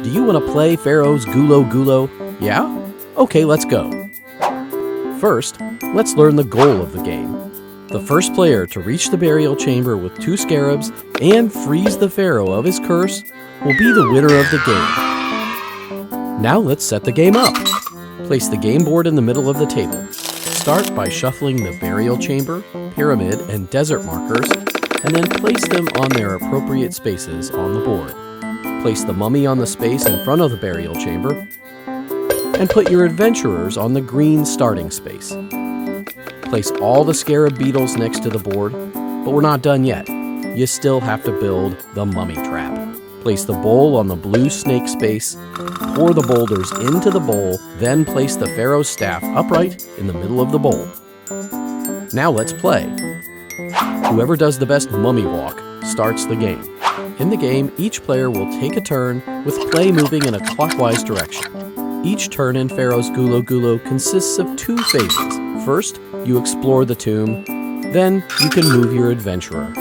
Do you want to play Pharaoh's Gulo Gulo? Yeah? Okay, let's go. First, let's learn the goal of the game. The first player to reach the burial chamber with 2 scarabs and freeze the Pharaoh of his curse will be the winner of the game. Now let's set the game up. Place the game board in the middle of the table. Start by shuffling the burial chamber, pyramid, and desert markers, and then place them on their appropriate spaces on the board. Place the mummy on the space in front of the burial chamber, and put your adventurers on the green starting space. Place all the scarab beetles next to the board, but we're not done yet. You still have to build the mummy trap. Place the bowl on the blue snake space, pour the boulders into the bowl, then place the Pharaoh's staff upright in the middle of the bowl. Now let's play. Whoever does the best mummy walk starts the game. In the game, each player will take a turn with play moving in a clockwise direction. Each turn in Pharaoh's Gulo Gulo consists of 2 phases. First, you explore the tomb, then you can move your adventurer.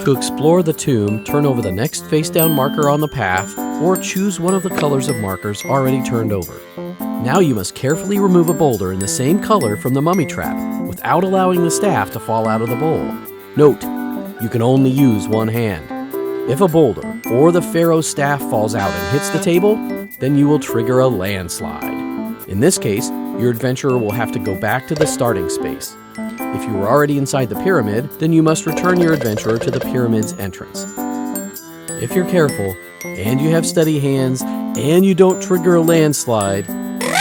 To explore the tomb, turn over the next face-down marker on the path, or choose one of the colors of markers already turned over. Now you must carefully remove a boulder in the same color from the mummy trap, without allowing the staff to fall out of the bowl. Note, you can only use one hand. If a boulder or the Pharaoh's staff falls out and hits the table, then you will trigger a landslide. In this case, your adventurer will have to go back to the starting space. If you were already inside the pyramid, then you must return your adventurer to the pyramid's entrance. If you're careful, and you have steady hands, and you don't trigger a landslide,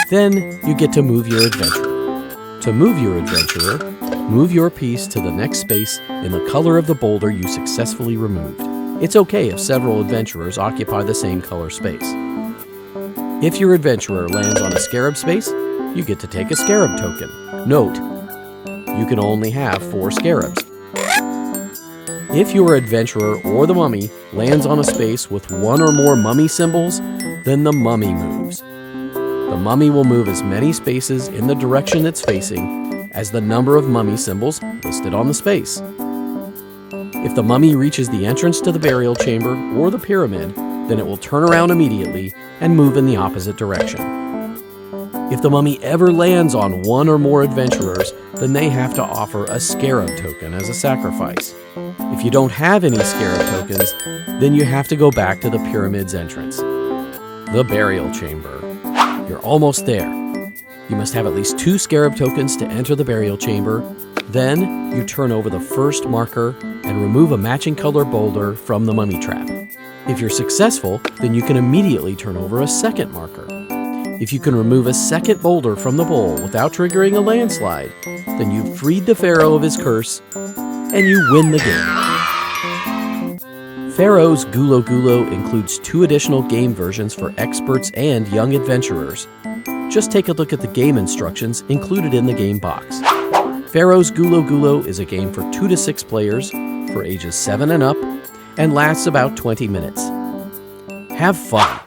then you get to move your adventurer. To move your adventurer, move your piece to the next space in the color of the boulder you successfully removed. It's okay if several adventurers occupy the same color space. If your adventurer lands on a scarab space, you get to take a scarab token. Note, you can only have 4 scarabs. If your adventurer or the mummy lands on a space with 1 or more mummy symbols, then the mummy moves. The mummy will move as many spaces in the direction it's facing as the number of mummy symbols listed on the space. If the mummy reaches the entrance to the burial chamber or the pyramid, then it will turn around immediately and move in the opposite direction. If the mummy ever lands on 1 or more adventurers, then they have to offer a scarab token as a sacrifice. If you don't have any scarab tokens, then you have to go back to the pyramid's entrance. The burial chamber. You're almost there. You must have at least 2 scarab tokens to enter the burial chamber. Then you turn over the first marker and remove a matching color boulder from the mummy trap. If you're successful, then you can immediately turn over a second marker. If you can remove a second boulder from the bowl without triggering a landslide, then you've freed the Pharaoh of his curse, and you win the game. Pharaoh's Gulo Gulo includes 2 additional game versions for experts and young adventurers. Just take a look at the game instructions included in the game box. Pharaoh's Gulo Gulo is a game for 2 to 6 players, for ages 7 and up, and lasts about 20 minutes. Have fun!